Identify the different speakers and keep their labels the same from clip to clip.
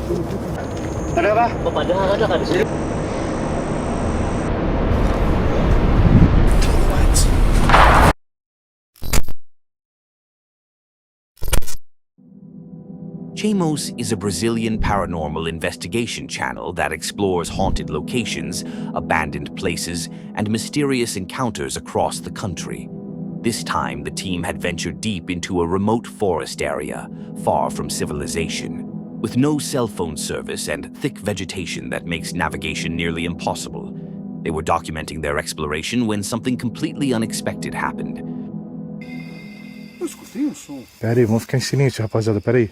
Speaker 1: Ada ba?
Speaker 2: Ada ka di sini.
Speaker 3: Chamos is a Brazilian paranormal investigation channel that explores haunted locations, abandoned places, and mysterious encounters across the country. This time, the team had ventured deep into a remote forest area, far from civilization. With no cell phone service and thick vegetation that makes navigation nearly impossible, they were documenting their exploration when something completely unexpected happened.
Speaker 1: Eu escutei um som.
Speaker 4: Pera aí, vamos ficar em silêncio, rapaziada, pera aí.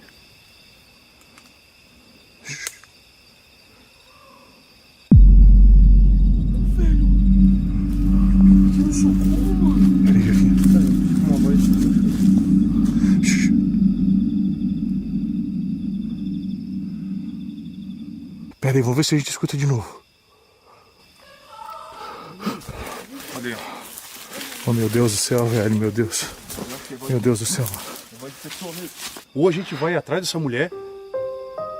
Speaker 1: Velho, eu socorro, mano.
Speaker 4: Pera aí, Jefinho.
Speaker 1: Uma voz.
Speaker 4: Pera aí, vamos ver se a gente escuta de novo.
Speaker 1: Cadê?
Speaker 4: Oh, meu Deus do céu, velho, meu Deus. Meu Deus do céu.
Speaker 1: Ou a gente vai atrás dessa mulher,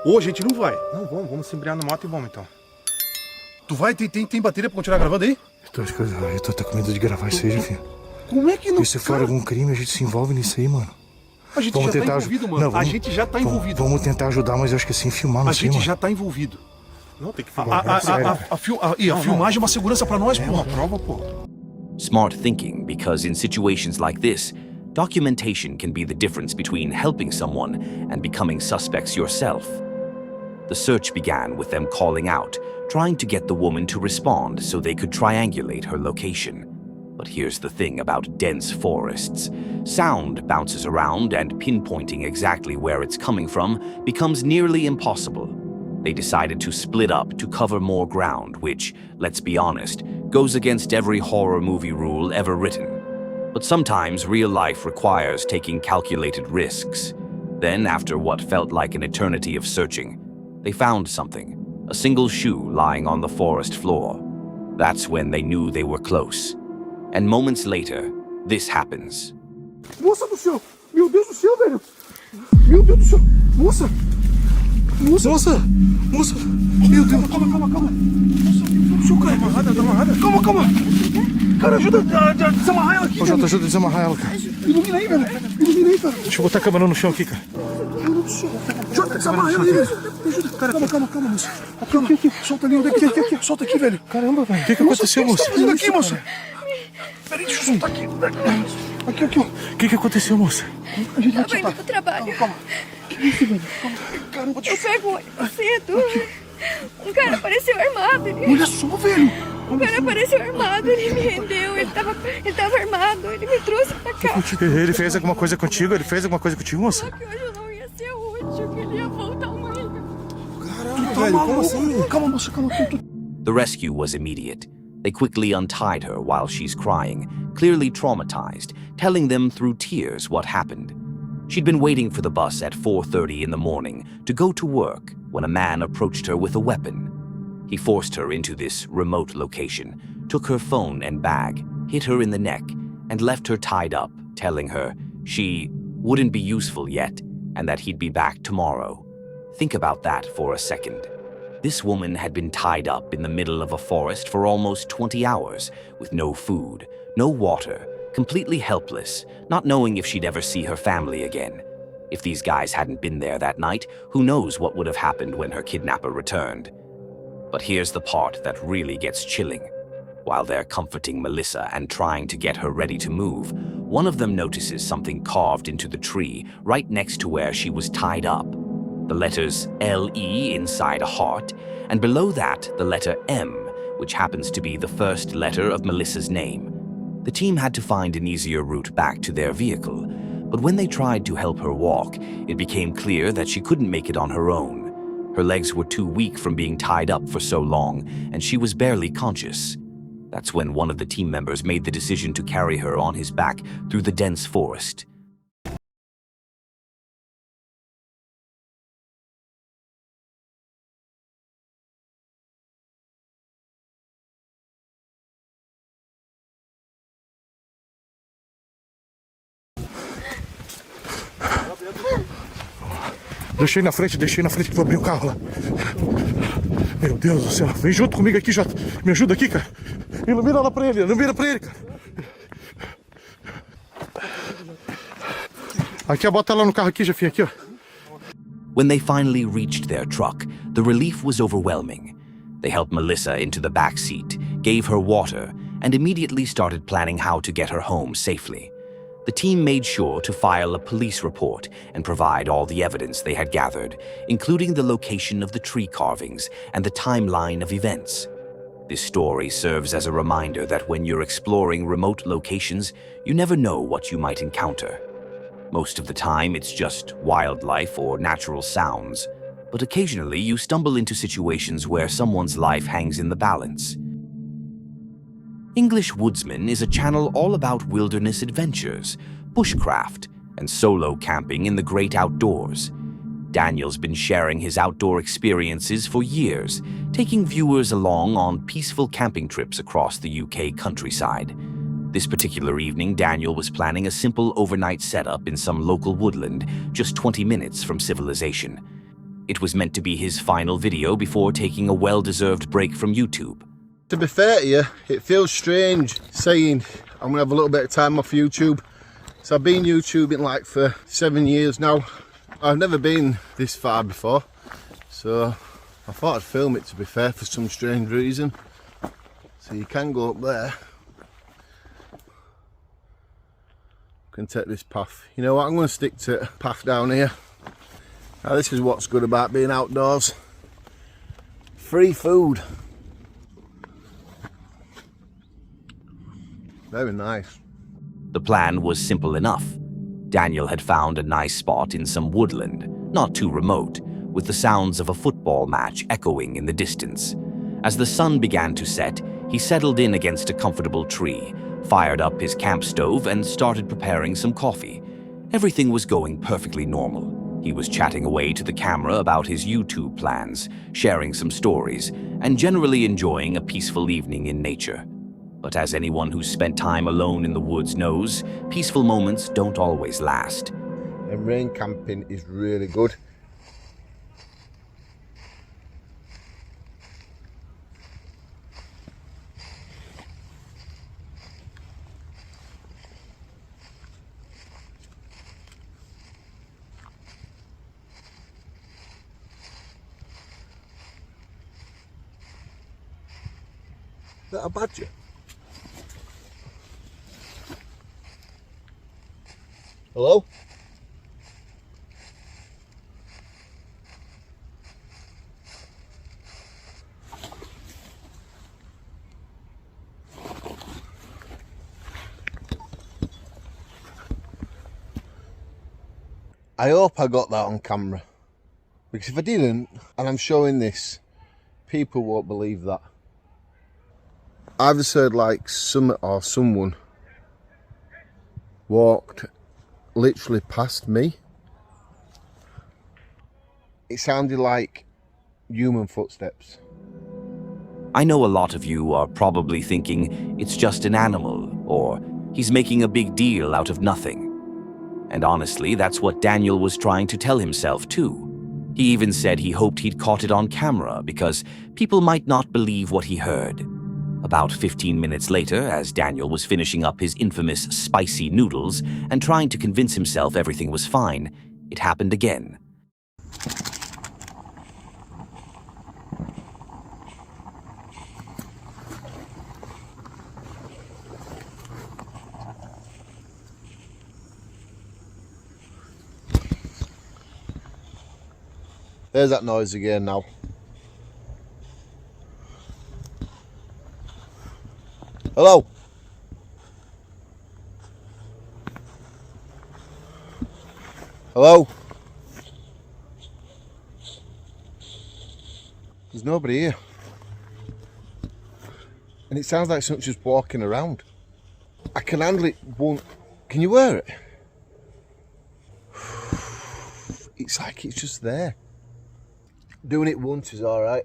Speaker 1: ou a gente não vai. Não, vamos se embrear no mato e vamos então. Tu vai? Tem bateria pra continuar gravando aí?
Speaker 4: Eu tô até com medo de gravar isso aí, Jefinho.
Speaker 1: Como é que não?
Speaker 4: E se for algum crime, a gente se envolve nisso aí, mano.
Speaker 1: A gente
Speaker 4: Vamos
Speaker 1: já
Speaker 4: tentar
Speaker 1: tá envolvido, mano.
Speaker 4: Não, vamos-
Speaker 1: A gente já tá envolvido.
Speaker 4: Vamos tentar ajudar, mas eu acho que assim, filmar não
Speaker 1: A
Speaker 4: sei,
Speaker 1: gente
Speaker 4: mano.
Speaker 1: já tá envolvido.
Speaker 4: Não, tem que
Speaker 1: A filmagem é uma segurança pra nós, pô.
Speaker 4: prova, pô.
Speaker 3: Smart thinking, because in situations like this, documentation can be the difference between helping someone and becoming suspects yourself. The search began with them calling out, trying to get the woman to respond so they could triangulate her location. But here's the thing about dense forests. Sound bounces around and pinpointing exactly where it's coming from becomes nearly impossible. They decided to split up to cover more ground, which, let's be honest, goes against every horror movie rule ever written. But sometimes real life requires taking calculated risks. Then, after what felt like an eternity of searching, they found something, a single shoe lying on the forest floor. That's when they knew they were close. And moments later, this happens.
Speaker 1: Moça do céu! Meu Deus do céu, velho! Meu Deus do céu! Moça! Moça! Meu Deus! Calma! Moça, meu Deus do céu, cara! Tá amarrada? Calma! Cara, ajuda a desamarrar ela aqui,
Speaker 4: Ô, Jota, ajuda a desamarrar ela, cara.
Speaker 1: Ilumina aí, velho! Ilumina aí, cara!
Speaker 4: Deixa eu botar a câmera no chão aqui, cara.
Speaker 1: Meu Deus do céu! Jota, desamarra ela aí, velho! Me ajuda! Calma, moça! Aqui! Solta ali, onde é que aqui? Solta aqui, velho!
Speaker 4: Caramba, velho. O que aconteceu,
Speaker 1: O que você
Speaker 4: moça?
Speaker 1: tá fazendo aqui, moça? Peraí, deixa eu soltar aqui. Aqui, ó.
Speaker 4: O que aconteceu, moça?
Speaker 1: A gente vai
Speaker 5: Tava indo pro trabalho.
Speaker 1: Calma. Que isso, velho? Caramba,
Speaker 5: Eu pego cedo. Um cara apareceu armado.
Speaker 1: Olha só, velho.
Speaker 5: Um cara apareceu armado, ele me rendeu, ele tava armado, ele me trouxe pra cá.
Speaker 4: Ele fez alguma coisa contigo? Moça?
Speaker 5: Só que hoje eu não ia ser útil, que ele ia voltar amanhã.
Speaker 1: Caramba, velho, como assim? Calma, moça, calma.
Speaker 3: The rescue was immediate. They quickly untied her while she's crying, clearly traumatized, telling them through tears what happened. She'd been waiting for the bus at 4:30 in the morning to go to work when a man approached her with a weapon. He forced her into this remote location, took her phone and bag, hit her in the neck, and left her tied up, telling her she wouldn't be useful yet and that he'd be back tomorrow. Think about that for a second. This woman had been tied up in the middle of a forest for almost 20 hours, with no food, no water, completely helpless, not knowing if she'd ever see her family again. If these guys hadn't been there that night, who knows what would have happened when her kidnapper returned. But here's the part that really gets chilling. While they're comforting Melisa and trying to get her ready to move, one of them notices something carved into the tree right next to where she was tied up. The letters L-E inside a heart, and below that, the letter M, which happens to be the first letter of Melissa's name. The team had to find an easier route back to their vehicle, but when they tried to help her walk, it became clear that she couldn't make it on her own. Her legs were too weak from being tied up for so long, and she was barely conscious. That's when one of the team members made the decision to carry her on his back through the dense forest.
Speaker 4: Deixei na frente que vou abrir o carro lá. Meu Deus do céu. Vem junto comigo aqui, Jota. Me ajuda aqui, cara. Ilumina lá pra ele, cara. Aqui, bota ela no carro aqui, Jefinho, aqui, ó.
Speaker 3: When they finally reached their truck, the relief was overwhelming. They helped Melisa into the back seat, gave her water, and immediately started planning how to get her home safely. The team made sure to file a police report and provide all the evidence they had gathered, including the location of the tree carvings and the timeline of events. This story serves as a reminder that when you're exploring remote locations, you never know what you might encounter. Most of the time, it's just wildlife or natural sounds, but occasionally you stumble into situations where someone's life hangs in the balance. English Woodsman is a channel all about wilderness adventures, bushcraft, and solo camping in the great outdoors. Daniel's been sharing his outdoor experiences for years, taking viewers along on peaceful camping trips across the UK countryside. This particular evening, Daniel was planning a simple overnight setup in some local woodland, just 20 minutes from civilization. It was meant to be his final video before taking a well-deserved break from YouTube.
Speaker 1: To be fair to you, it feels strange saying I'm gonna have a little bit of time off YouTube. So I've been YouTubing like for 7 years now. I've never been this far before, so I thought I'd film it, to be fair, for some strange reason. So you can go up there. Can take this path. You know what, I'm going to stick to a path down here. Now this is what's good about being outdoors. Free food. Very nice.
Speaker 3: The plan was simple enough. Daniel had found a nice spot in some woodland, not too remote, with the sounds of a football match echoing in the distance. As the sun began to set, he settled in against a comfortable tree, fired up his camp stove, and started preparing some coffee. Everything was going perfectly normal. He was chatting away to the camera about his YouTube plans, sharing some stories, and generally enjoying a peaceful evening in nature. But as anyone who's spent time alone in the woods knows, peaceful moments don't always last.
Speaker 1: And rain camping is really good. Is that a badger? Hello? I hope I got that on camera, because if I didn't, and I'm showing this, people won't believe that. I've just heard like someone walked literally past me. It sounded like human footsteps.
Speaker 3: I know a lot of you are probably thinking it's just an animal, or he's making a big deal out of nothing. And honestly, that's what Daniel was trying to tell himself too. He even said he hoped he'd caught it on camera because people might not believe what he heard. About 15 minutes later, as Daniel was finishing up his infamous spicy noodles and trying to convince himself everything was fine, it happened again.
Speaker 1: There's that noise again now. Hello? Hello? There's nobody here. And it sounds like something's just walking around. I can handle it one. Can you hear it? It's like it's just there. Doing it once is alright,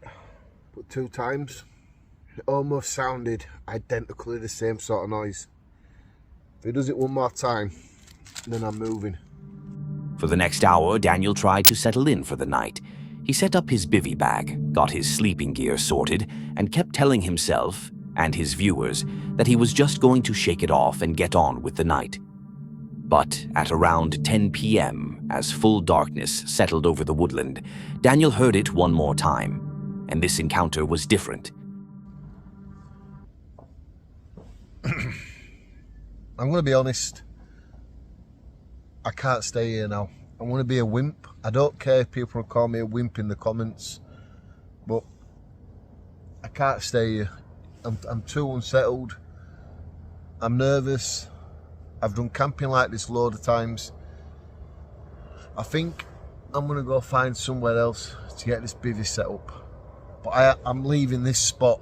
Speaker 1: but 2 times, it almost sounded identically the same sort of noise. If he does it one more time, then I'm moving.
Speaker 3: For the next hour, Daniel tried to settle in for the night. He set up his bivy bag, got his sleeping gear sorted, and kept telling himself and his viewers that he was just going to shake it off and get on with the night. But at around 10 p.m., as full darkness settled over the woodland, Daniel heard it one more time, and this encounter was different.
Speaker 2: I'm going to be honest. I can't stay here now. I'm going to be a wimp. I don't care if people call me a wimp in the comments, but I can't stay here. I'm too unsettled. I'm nervous. I've done camping like this a load of times. I think I'm going to go find somewhere else to get this bivvy set up. But I'm leaving this spot.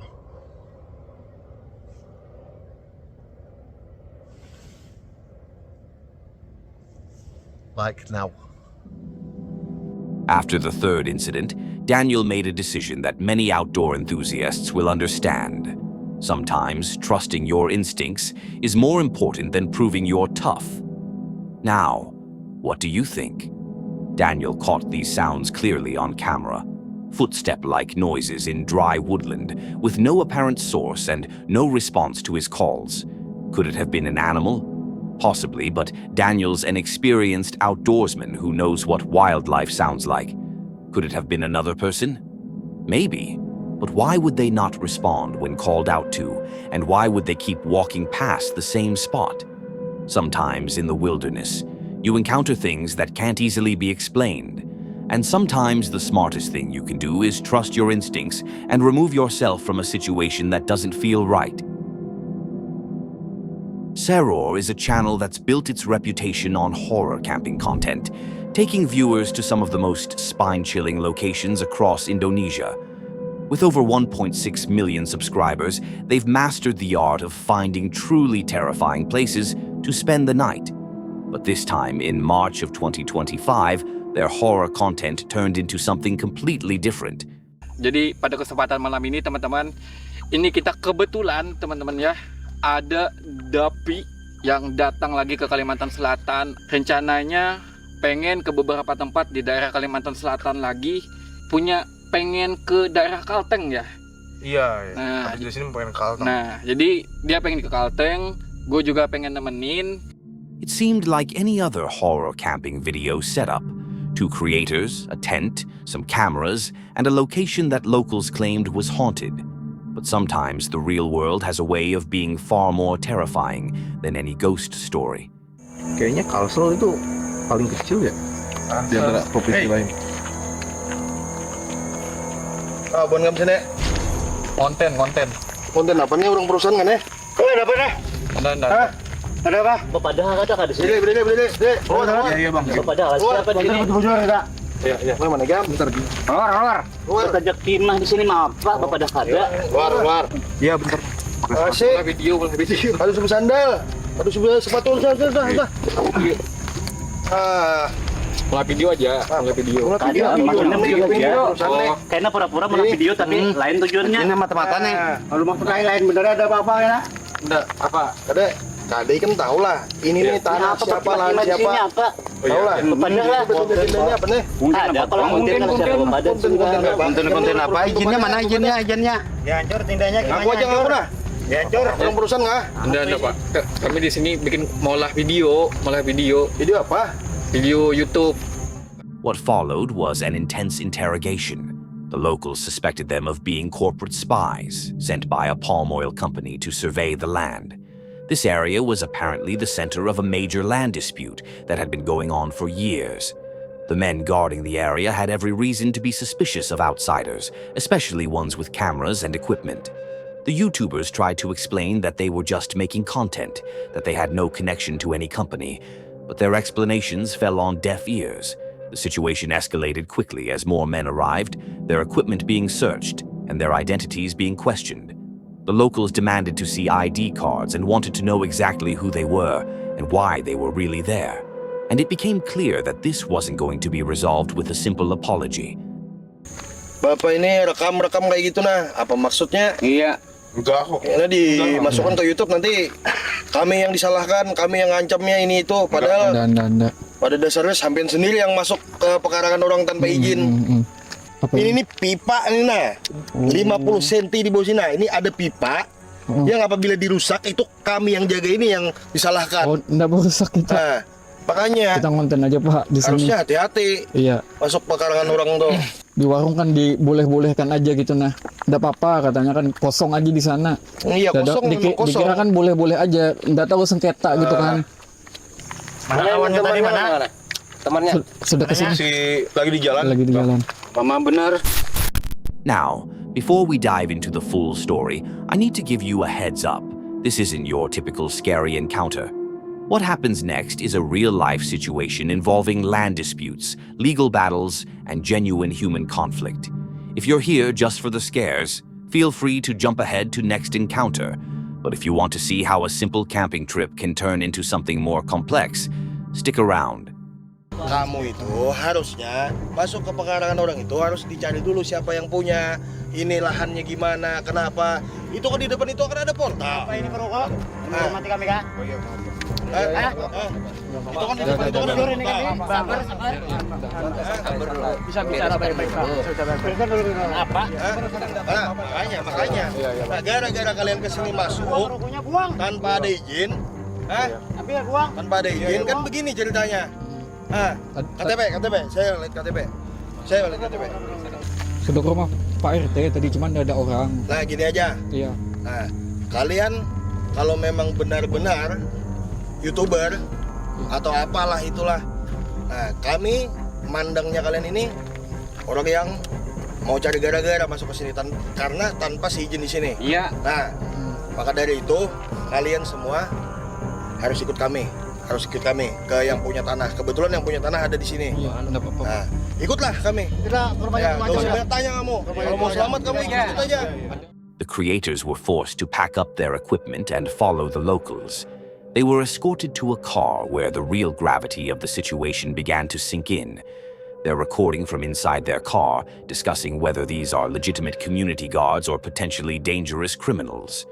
Speaker 2: Like now.
Speaker 3: After the third incident, Daniel made a decision that many outdoor enthusiasts will understand. Sometimes trusting your instincts is more important than proving you're tough. Now, what do you think? Daniel caught these sounds clearly on camera. Footstep-like noises in dry woodland with no apparent source and no response to his calls. Could it have been an animal? Possibly, but Daniel's an experienced outdoorsman who knows what wildlife sounds like. Could it have been another person? Maybe. But why would they not respond when called out to, and why would they keep walking past the same spot? Sometimes in the wilderness, you encounter things that can't easily be explained. And sometimes the smartest thing you can do is trust your instincts and remove yourself from a situation that doesn't feel right. Seror is a channel that's built its reputation on horror camping content, taking viewers to some of the most spine-chilling locations across Indonesia. With over 1.6 million subscribers, they've mastered the art of finding truly terrifying places to spend the night. But this time, in March of 2025, their horror content turned into something completely different.
Speaker 6: Jadi pada kesempatan malam ini teman-teman, ini kita kebetulan teman-teman ya, ada Dapi yang datang lagi ke Kalimantan Selatan. Rencananya pengen ke beberapa tempat di daerah Kalimantan Selatan lagi, pengen ke daerah Kalteng ya.
Speaker 1: Iya,
Speaker 6: nah,
Speaker 1: di sini pengen Kalteng.
Speaker 6: Nah, jadi dia pengen ke Kalteng, gue juga pengen nemenin.
Speaker 3: It seemed like any other horror camping video setup. 2 creators, a tent, some cameras, and a location that locals claimed was haunted. But sometimes the real world has a way of being far more terrifying than any ghost story.
Speaker 7: Kayaknya Kalsel itu paling kecil ya di antara provinsi lain.
Speaker 2: Ah, buat ngam sini.
Speaker 6: Konten.
Speaker 2: Konten apa nih orang perusahaan kan ya? Ada apa nih?
Speaker 6: Ada.
Speaker 2: Ada apa?
Speaker 8: Bapak dah kata di sini.
Speaker 2: Beli. Oh,
Speaker 1: Iya bang.
Speaker 8: Bapak dah siapa di sini?
Speaker 2: Iya. Mana gam? Bentar. Keluar.
Speaker 8: Kerja timah di sini mah Pak, Bapak dah kada.
Speaker 2: Keluar.
Speaker 1: Iya bentar.
Speaker 2: Asik.
Speaker 6: Video.
Speaker 2: Aduh sebelah sandal. Aduh sebelah sepatu sudah.
Speaker 6: Mulai video aja, mulai video.
Speaker 8: Maksudnya video aja.
Speaker 2: Oh.
Speaker 8: Kayaknya pura-pura mulai video tapi lain tujuannya.
Speaker 2: Ini mata-mata nih. Kalau maksud lain bener ada apa-apa ya?
Speaker 6: Enggak, apa?
Speaker 2: Kade kan tahu lah. Ini nih tanah siapa lah siapa. Tahu lah.
Speaker 8: Bapak dah lah.
Speaker 2: Kontennya apa nih?
Speaker 8: Ada kalau konten kalau siapa Bapak dah
Speaker 2: Konten apa? Izinnya mana izinnya? Ya hancur tindanya gimana? Aku aja nggak pernah. Ya hancur. Orang perusahaan nggak?
Speaker 6: Enggak Pak. Kami di sini bikin malah video.
Speaker 2: Video apa?
Speaker 6: Video YouTube.
Speaker 3: What followed was an intense interrogation. The locals suspected them of being corporate spies sent by a palm oil company to survey the land. This area was apparently the center of a major land dispute that had been going on for years. The men guarding the area had every reason to be suspicious of outsiders, especially ones with cameras and equipment. The YouTubers tried to explain that they were just making content, that they had no connection to any company, but their explanations fell on deaf ears. The situation escalated quickly as more men arrived, their equipment being searched, and their identities being questioned. The locals demanded to see ID cards and wanted to know exactly who they were and why they were really there. And it became clear that this wasn't going to be resolved with a simple apology.
Speaker 2: Bapak ini rekam kayak gitu nah. Apa maksudnya?
Speaker 6: Iya.
Speaker 1: Enggak kok.
Speaker 2: Ini dimasukkan ke YouTube nanti kami yang disalahkan, kami yang ngancamnya ini itu. Padahal
Speaker 7: Enggak.
Speaker 1: pada dasarnya sampean sendiri yang masuk ke pekarangan orang tanpa izin.
Speaker 4: Apa
Speaker 1: Ini pipa ini nah, 50 cm di bawah sini. Nah, ini ada pipa yang apabila dirusak itu kami yang jaga ini yang disalahkan.
Speaker 4: Oh, enggak merusak kita.
Speaker 1: Nah, makanya
Speaker 4: Kita konten aja Pak di sini.
Speaker 1: harusnya hati-hati
Speaker 4: Iya.
Speaker 1: masuk pekarangan orang tuh.
Speaker 4: Di warung kan diboleh-bolehkan aja gitu nah. Enggak apa-apa katanya kan kosong aja di sana.
Speaker 1: Iya, kosong memang kosong.
Speaker 4: Dikira kan boleh-boleh aja. Enggak tahu sengketa gitu kan.
Speaker 8: Mana kawannya tadi mana? Temannya.
Speaker 4: Sudah kesini.
Speaker 1: Si lagi di jalan.
Speaker 4: Lagi di jalan.
Speaker 8: Mama benar.
Speaker 3: Now, before we dive into the full story, I need to give you a heads up. This isn't your typical scary encounter. What happens next is a real-life situation involving land disputes, legal battles, and genuine human conflict. If you're here just for the scares, feel free to jump ahead to next encounter. But if you want to see how a simple camping trip can turn into something more complex, stick around.
Speaker 1: Kamu itu harusnya masuk ke pekarangan orang itu harus dicari dulu siapa yang punya, ini lahannya gimana, kenapa. Itu kan di depan itu akan ada portal. Apa ini merokok? Mati kami kah? Oh iya. Itu kan di depan itu kan ada portal.
Speaker 8: Bisa bicara baik-baik. Apa?
Speaker 1: Makanya. Nah, gara-gara kalian kesini masuk tanpa ada izin, tanpa ada izin kan begini ceritanya. KTP, saya lihat KTP.
Speaker 4: Sudah ke rumah Pak RT tadi cuman ada orang.
Speaker 1: Nah, gini aja.
Speaker 4: Iya.
Speaker 1: Nah, kalian kalau memang benar-benar YouTuber atau apalah itulah. Nah, kami mandangnya kalian ini orang yang mau cari gara-gara masuk ke sini karena tanpa si izin di sini.
Speaker 6: Iya.
Speaker 1: Nah, maka dari itu kalian semua harus ikut kami ke yang punya tanah. Kebetulan yang punya tanah ada di sini.
Speaker 4: Iya, enggak apa-apa.
Speaker 1: Nah, ikutlah kami. Kita banyak tanya kamu. Kalau mau selamat kamu ikut aja.
Speaker 3: The creators were forced to pack up their equipment and follow the locals. They were escorted to a car where the real gravity of the situation began to sink in. They're recording from inside their car, discussing whether these are legitimate community guards or potentially dangerous criminals.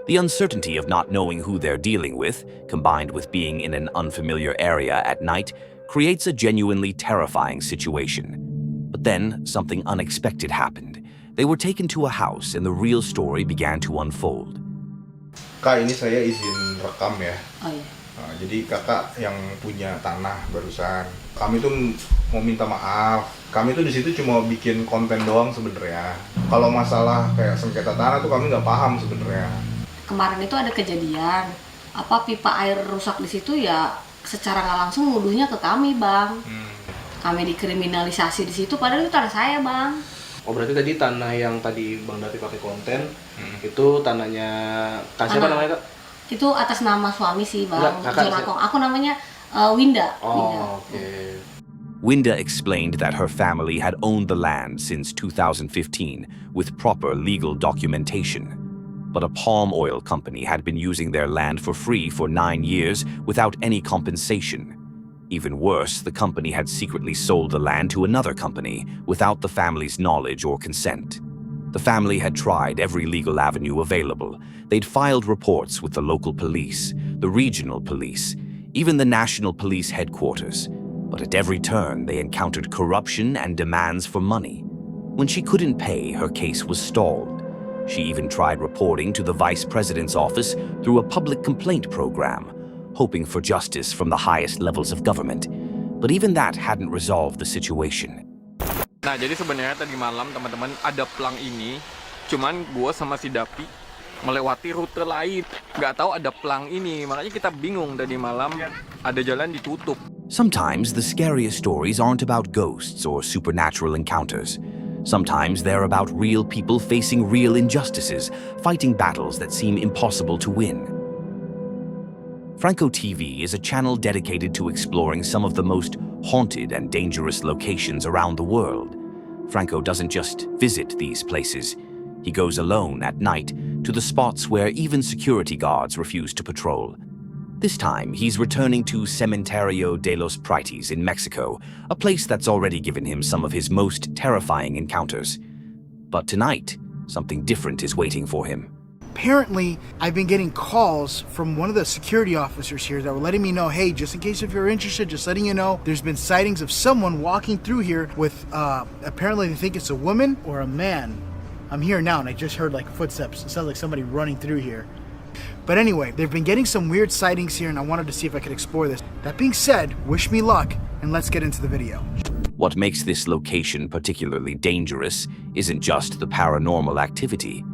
Speaker 3: The uncertainty of not knowing who they're dealing with, combined with being in an unfamiliar area at night, creates a genuinely terrifying situation. But then, something unexpected happened. They were taken to a house and the real story began to unfold.
Speaker 9: Kak, ini saya izin rekam ya.
Speaker 10: Oh iya.
Speaker 9: Nah, jadi kakak yang punya tanah barusan. Kami tuh mau minta maaf. Kami tuh di situ cuma bikin konten doang sebenarnya. Kalau masalah kayak sengketa tanah tuh kami nggak paham sebenarnya.
Speaker 10: Kemarin itu ada kejadian pipa air rusak di situ ya, secara nggak langsung nuduhnya ke kami bang. Kami dikriminalisasi di situ padahal itu tanah saya bang.
Speaker 7: Oh berarti tadi tanah yang tadi Bang Dati pakai konten itu tanahnya siapa namanya Kak?
Speaker 10: Itu atas nama suami sih bang.
Speaker 7: Enggak,
Speaker 10: aku namanya Winda.
Speaker 7: Oh oke. Okay.
Speaker 3: Winda explained that her family had owned the land since 2015 with proper legal documentation. But a palm oil company had been using their land for free for 9 years without any compensation. Even worse, the company had secretly sold the land to another company without the family's knowledge or consent. The family had tried every legal avenue available. They'd filed reports with the local police, the regional police, even the national police headquarters. But at every turn, they encountered corruption and demands for money. When she couldn't pay, her case was stalled. She even tried reporting to the vice president's office through a public complaint program, hoping for justice from the highest levels of government. But even that hadn't resolved the situation.
Speaker 6: Nah, jadi sebenarnya tadi malam teman-teman ada pelang ini, cuman gua sama si Dapi melewati rute lain. Nggak tahu ada pelang ini, makanya kita bingung tadi malam ada jalan ditutup.
Speaker 3: Sometimes the scariest stories aren't about ghosts or supernatural encounters. Sometimes they're about real people facing real injustices, fighting battles that seem impossible to win. Franco TV is a channel dedicated to exploring some of the most haunted and dangerous locations around the world. Franco doesn't just visit these places. He goes alone at night to the spots where even security guards refuse to patrol. This time, he's returning to Cementerio de los Prites in Mexico, a place that's already given him some of his most terrifying encounters. But tonight, something different is waiting for him.
Speaker 1: apparently I've been getting calls from one of the security officers here that were letting me know, hey, just in case if you're interested, just letting you know, there's been sightings of someone walking through here with, apparently they think it's a woman or a man. I'm here now and I just heard like footsteps. It sounds like somebody running through here. But anyway, they've been getting some weird sightings here and I wanted to see if I could explore this. That being said, wish me luck and let's get into the video.
Speaker 3: What makes this location particularly dangerous isn't just the paranormal activity,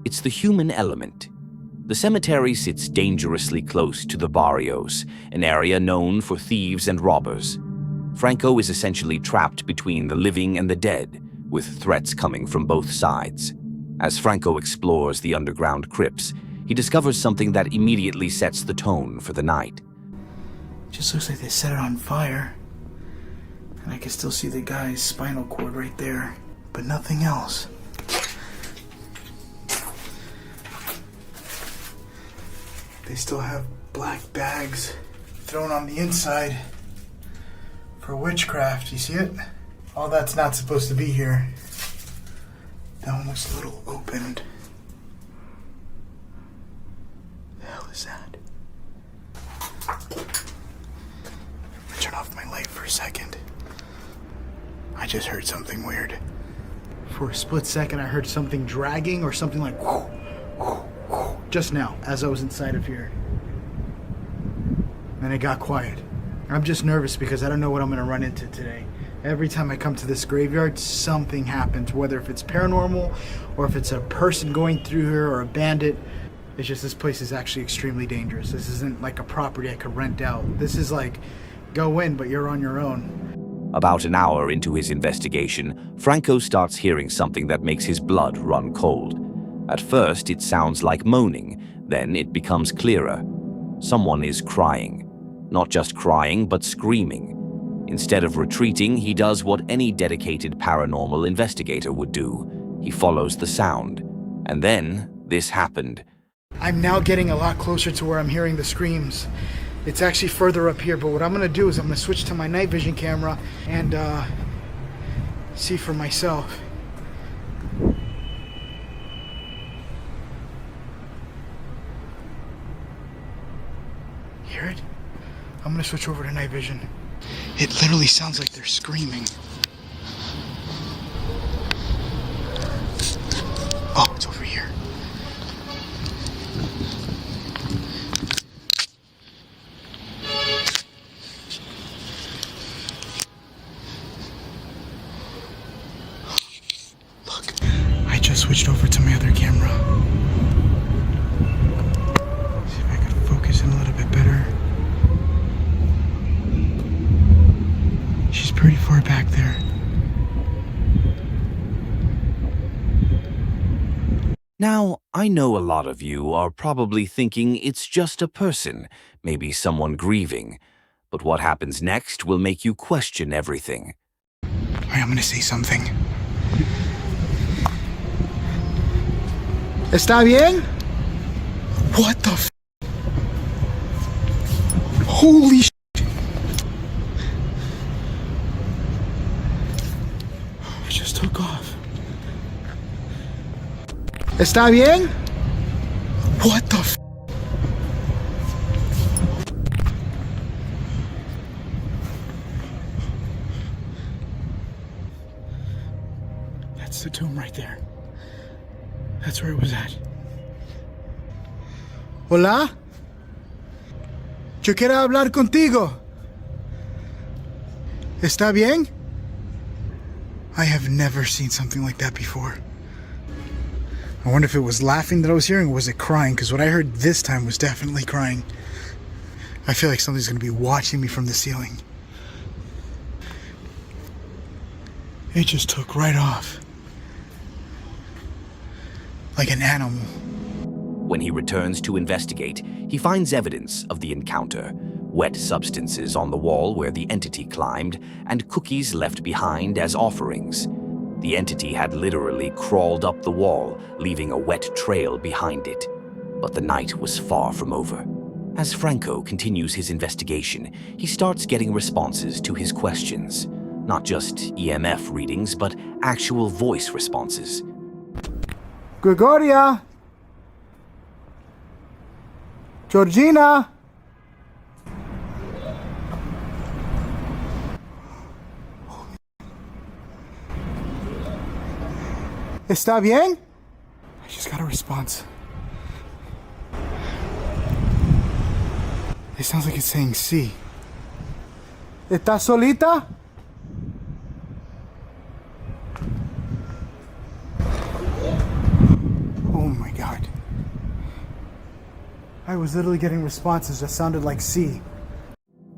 Speaker 3: it's the human element. The cemetery sits dangerously close to the barrios, an area known for thieves and robbers. Franco is essentially trapped between the living and the dead, with threats coming from both sides. As Franco explores the underground crypts, he discovers something that immediately sets the tone for the night.
Speaker 1: Just looks like they set it on fire. And I can still see the guy's spinal cord right there, but nothing else. They still have black bags thrown on the inside for witchcraft. You see it? All that's not supposed to be here. That one looks a little opened. The hell is that? Turn off my light for a second. I just heard something weird. For a split second, I heard something dragging or something like whoo, whoo, whoo, just now as I was inside of here. Then it got quiet. I'm just nervous because I don't know what I'm going to run into today. Every time I come to this graveyard, something happens, whether if it's paranormal or if it's a person going through here or a bandit. It's just this place is actually extremely dangerous. This isn't like a property I could rent out. This is like go in, but you're on your own.
Speaker 3: About an hour into his investigation, Franco starts hearing something that makes his blood run cold. At first, it sounds like moaning, then it becomes clearer. Someone is crying. Not just crying, but screaming. Instead of retreating, he does what any dedicated paranormal investigator would do. He follows the sound. And then, this happened.
Speaker 1: I'm now getting a lot closer to where I'm hearing the screams. It's actually further up here, but what I'm going to do is I'm going to switch to my night vision camera and see for myself. Hear it? I'm going to switch over to night vision. It literally sounds like they're screaming. Oh, it's over here. Look, I just switched over to my other camera. See if I can focus in a little bit better. She's pretty far back there.
Speaker 3: Now, I know a lot of you are probably thinking it's just a person, maybe someone grieving. But what happens next will make you question everything.
Speaker 1: Alright, I'm gonna say something. ¿Está bien? What the f? Holy sh**. It just took off. ¿Está bien? What the f? That's the tomb right there. That's where it was at. Hola? Yo quiero hablar contigo. ¿Está bien? I have never seen something like that before. I wonder if it was laughing that I was hearing or was it crying? Because what I heard this time was definitely crying. I feel like something's going to be watching me from the ceiling. It just took right off. Like an animal.
Speaker 3: When he returns to investigate, he finds evidence of the encounter. Wet substances on the wall where the entity climbed, and cookies left behind as offerings. The entity had literally crawled up the wall, leaving a wet trail behind it. But the night was far from over. As Franco continues his investigation, he starts getting responses to his questions. Not just EMF readings, but actual voice responses.
Speaker 1: Gregoria! Georgina. ¿Está bien? I just got a response. It sounds like it's saying sí. ¿Estás solita? Oh my God. I was literally getting responses that sounded like sí.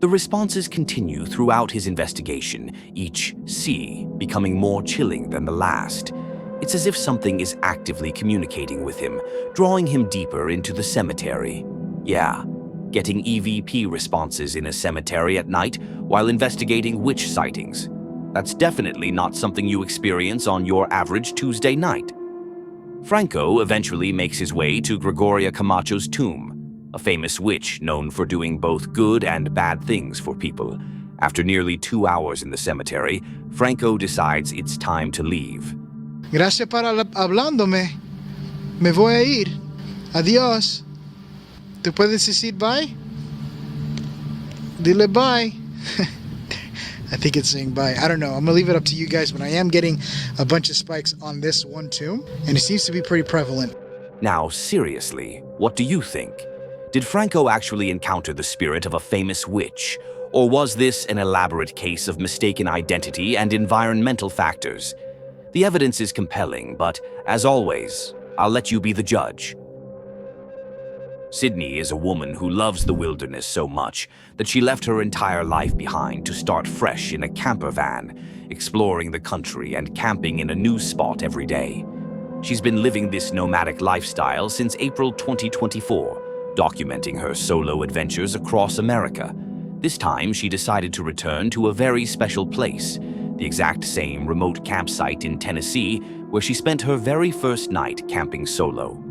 Speaker 3: The responses continue throughout his investigation, each C becoming more chilling than the last. It's as if something is actively communicating with him, drawing him deeper into the cemetery. Yeah, getting EVP responses in a cemetery at night while investigating witch sightings. That's definitely not something you experience on your average Tuesday night. Franco eventually makes his way to Gregoria Camacho's tomb, a famous witch known for doing both good and bad things for people. After nearly 2 hours in the cemetery, Franco decides it's time to leave.
Speaker 1: Gracias para hablándome. Me voy a ir. Adiós. ¿Tú puedes decir bye? Dile bye. I think it's saying bye. I don't know. I'm gonna leave it up to you guys, but I am getting a bunch of spikes on this one tomb, and it seems to be pretty prevalent.
Speaker 3: Now, seriously, what do you think? Did Franco actually encounter the spirit of a famous witch, or was this an elaborate case of mistaken identity and environmental factors? The evidence is compelling, but as always, I'll let you be the judge. Sydney is a woman who loves the wilderness so much that she left her entire life behind to start fresh in a camper van, exploring the country and camping in a new spot every day. She's been living this nomadic lifestyle since April 2024, documenting her solo adventures across America. This time, she decided to return to a very special place, the exact same remote campsite in Tennessee where she spent her very first night camping solo.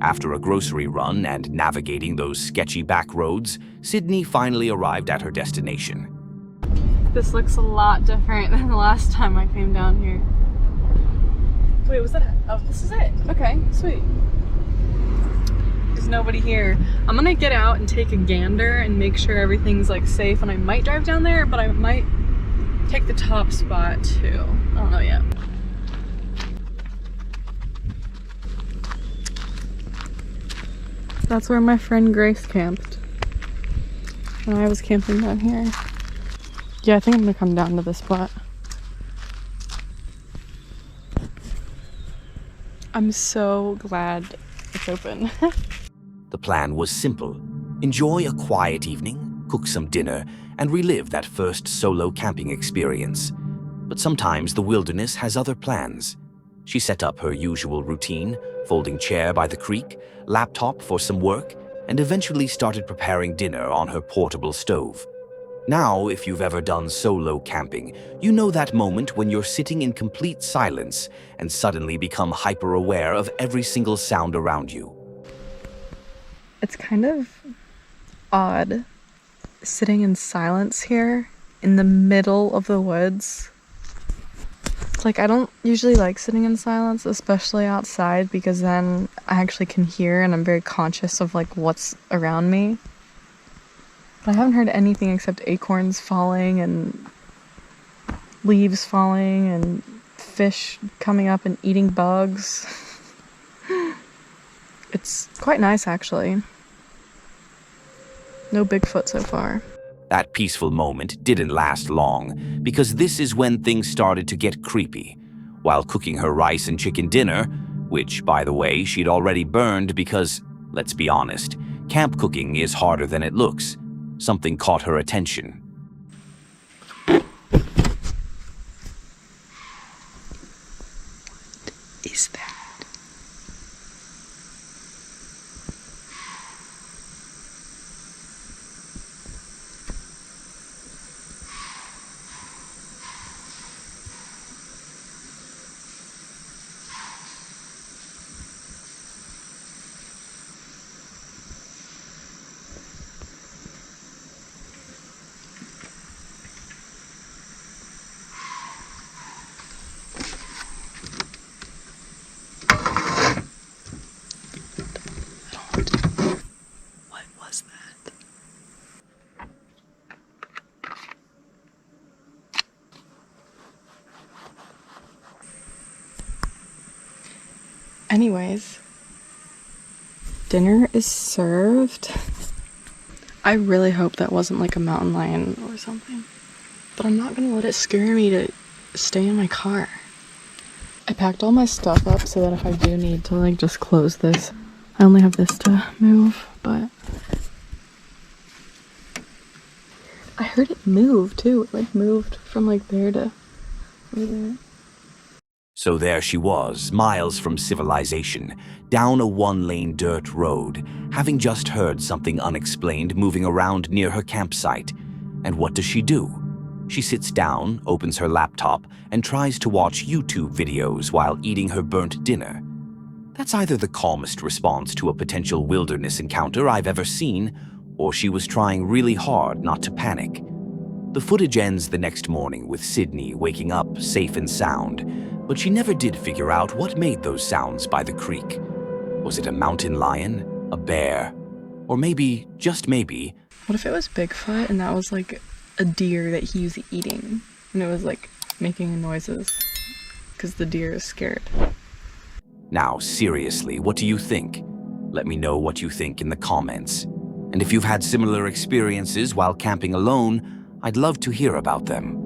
Speaker 3: After a grocery run and navigating those sketchy back roads, Sydney finally arrived at her destination.
Speaker 5: This looks a lot different than the last time I came down here. Wait, was that it? Oh, this is it. Okay, sweet. There's nobody here. I'm gonna get out and take a gander and make sure everything's like safe, and I might drive down there, but I might take the top spot too. I don't know yet. That's where my friend Grace camped when I was camping down here. Yeah, I think I'm gonna come down to this spot. I'm so glad it's open.
Speaker 3: The plan was simple. Enjoy a quiet evening, cook some dinner, and relive that first solo camping experience. But sometimes the wilderness has other plans. She set up her usual routine, folding chair by the creek, laptop for some work, and eventually started preparing dinner on her portable stove. Now, if you've ever done solo camping, you know that moment when you're sitting in complete silence and suddenly become hyper-aware of every single sound around you.
Speaker 5: It's kind of odd sitting in silence here in the middle of the woods. Like, I don't usually like sitting in silence, especially outside, because then I actually can hear and I'm very conscious of like what's around me. But I haven't heard anything except acorns falling and leaves falling and fish coming up and eating bugs. It's quite nice, actually. No Bigfoot so far.
Speaker 3: That peaceful moment didn't last long, because this is when things started to get creepy. While cooking her rice and chicken dinner, which, by the way, she'd already burned because, let's be honest, camp cooking is harder than it looks, something caught her attention.
Speaker 5: Is that? Anyways, dinner is served. I really hope that wasn't like a mountain lion or something. But I'm not gonna let it scare me to stay in my car. I packed all my stuff up so that if I do need to like just close this, I only have this to move, but I heard it move too. It like moved from like there to over there.
Speaker 3: So there she was, miles from civilization, down a one-lane dirt road, having just heard something unexplained moving around near her campsite. And what does she do? She sits down, opens her laptop, and tries to watch YouTube videos while eating her burnt dinner. That's either the calmest response to a potential wilderness encounter I've ever seen, or she was trying really hard not to panic. The footage ends the next morning with Sydney waking up safe and sound, but she never did figure out what made those sounds by the creek. Was it a mountain lion, a bear, or maybe, just maybe...
Speaker 5: What if it was Bigfoot and that was like a deer that he was eating and it was like making noises because the deer is scared?
Speaker 3: Now, seriously, what do you think? Let me know what you think in the comments. And if you've had similar experiences while camping alone, I'd love to hear about them.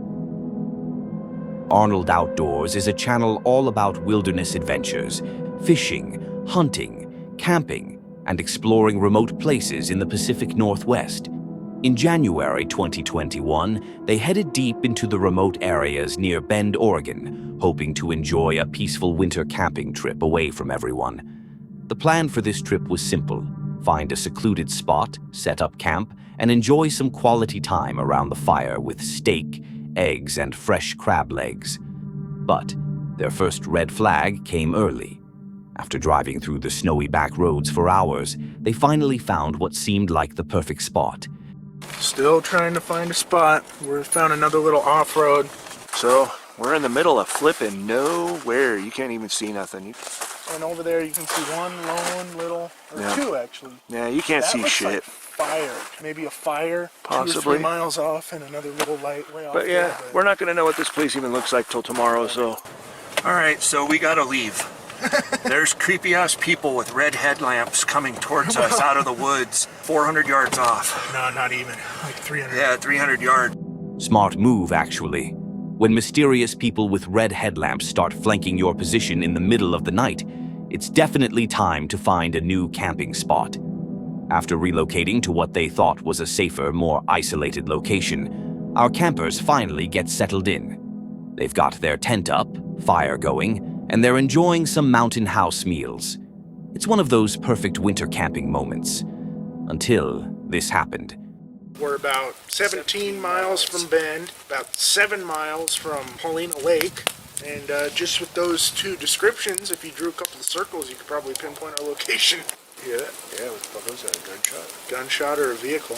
Speaker 3: Arnold Outdoors is a channel all about wilderness adventures, fishing, hunting, camping, and exploring remote places in the Pacific Northwest. In January 2021, they headed deep into the remote areas near Bend, Oregon, hoping to enjoy a peaceful winter camping trip away from everyone. The plan for this trip was simple: find a secluded spot, set up camp, and enjoy some quality time around the fire with steak, eggs, and fresh crab legs. But their first red flag came early. After driving through the snowy back roads for hours, they finally found what seemed like the perfect spot.
Speaker 1: Still trying to find a spot. We found another little off-road.
Speaker 11: So, we're in the middle of flipping nowhere. You can't even see nothing.
Speaker 1: And over there you can see one lone little, or two actually.
Speaker 11: Yeah, you can't see
Speaker 1: looks
Speaker 11: shit.
Speaker 1: Like fire. Maybe a fire
Speaker 11: Possibly.
Speaker 1: 2 or 3 miles off and another little light way off.
Speaker 11: But yeah, we're not going to know what this place even looks like till tomorrow, so.
Speaker 12: Alright, so we gotta leave. There's creepy ass people with red headlamps coming towards us out of the woods, 400 yards off.
Speaker 1: No, not even. Like 300.
Speaker 12: Yeah, 300 yards.
Speaker 3: Smart move, actually. When mysterious people with red headlamps start flanking your position in the middle of the night, it's definitely time to find a new camping spot. After relocating to what they thought was a safer, more isolated location, our campers finally get settled in. They've got their tent up, fire going, and they're enjoying some mountain house meals. It's one of those perfect winter camping moments. Until this happened.
Speaker 1: We're about 17 miles from Bend, about 7 miles from Paulina Lake, and just with those two descriptions, if you drew a couple of circles, you could probably pinpoint our location.
Speaker 11: Yeah, what was that, a gunshot?
Speaker 1: Gunshot or a vehicle.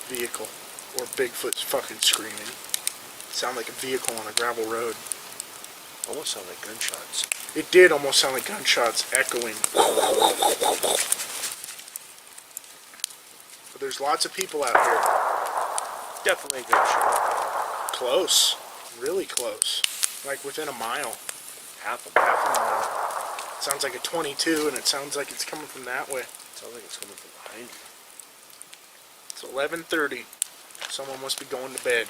Speaker 1: Vehicle. Or Bigfoot's fucking screaming. Sound like a vehicle on a gravel road.
Speaker 11: Almost sound like gunshots.
Speaker 1: It did almost sound like gunshots echoing. But there's lots of people out here.
Speaker 11: Definitely a gunshot.
Speaker 1: Close. Really close. Like within a mile.
Speaker 11: Half a
Speaker 1: mile. It sounds like a 22 and it sounds like it's coming from that way.
Speaker 11: Sounds like it's coming from behind you.
Speaker 1: It's 11:30. Someone must be going to bed.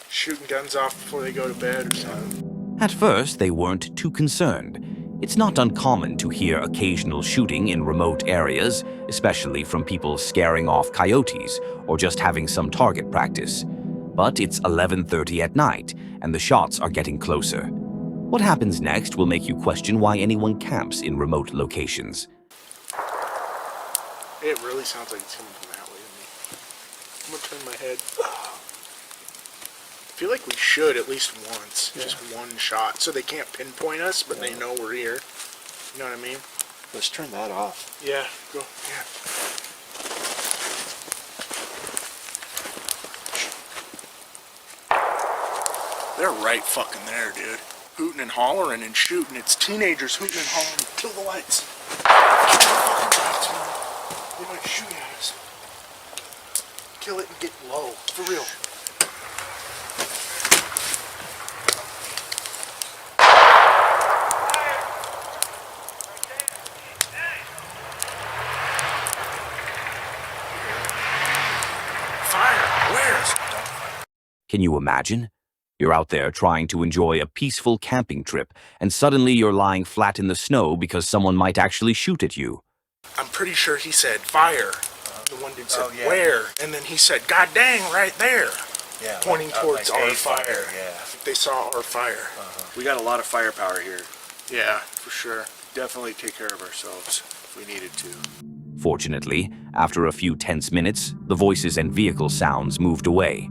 Speaker 1: Shooting guns off before they go to bed or something.
Speaker 3: At first, they weren't too concerned. It's not uncommon to hear occasional shooting in remote areas, especially from people scaring off coyotes or just having some target practice. But it's 11:30 at night, and the shots are getting closer. What happens next will make you question why anyone camps in remote locations.
Speaker 1: It really sounds like it's coming from that way to me. I'm gonna turn my head. I feel like we should at least once. Yeah. Just one shot. So they can't pinpoint us, but they know we're here. You know what I mean?
Speaker 11: Let's turn that off.
Speaker 1: Yeah, go. Yeah. They're right fucking there, dude. Hooting and hollering and shooting. It's teenagers hooting and hollering. Kill the lights. Kill the fucking lights, man. They might shoot at us. Kill it and get low. For real.
Speaker 3: Can you imagine? You're out there trying to enjoy a peaceful camping trip, and suddenly you're lying flat in the snow because someone might actually shoot at you.
Speaker 4: I'm pretty sure he said fire. The one dude said where, and then he said, "God dang, right there."
Speaker 12: Yeah,
Speaker 4: pointing towards
Speaker 12: like
Speaker 4: our
Speaker 12: a
Speaker 4: fire.
Speaker 12: yeah.
Speaker 4: I think they saw our fire.
Speaker 12: We got a lot of firepower here.
Speaker 4: Yeah, for sure.
Speaker 12: Definitely take care of ourselves if we needed to.
Speaker 3: Fortunately, after a few tense minutes, the voices and vehicle sounds moved away.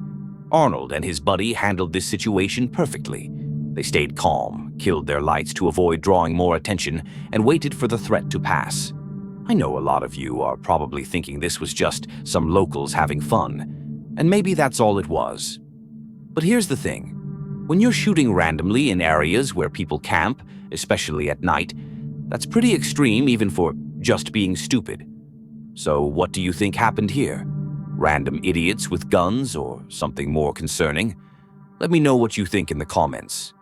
Speaker 3: Arnold and his buddy handled this situation perfectly. They stayed calm, killed their lights to avoid drawing more attention, and waited for the threat to pass. I know a lot of you are probably thinking this was just some locals having fun, and maybe that's all it was. But here's the thing. When you're shooting randomly in areas where people camp, especially at night, that's pretty extreme even for just being stupid. So what do you think happened here? Random idiots with guns or something more concerning? Let me know what you think in the comments.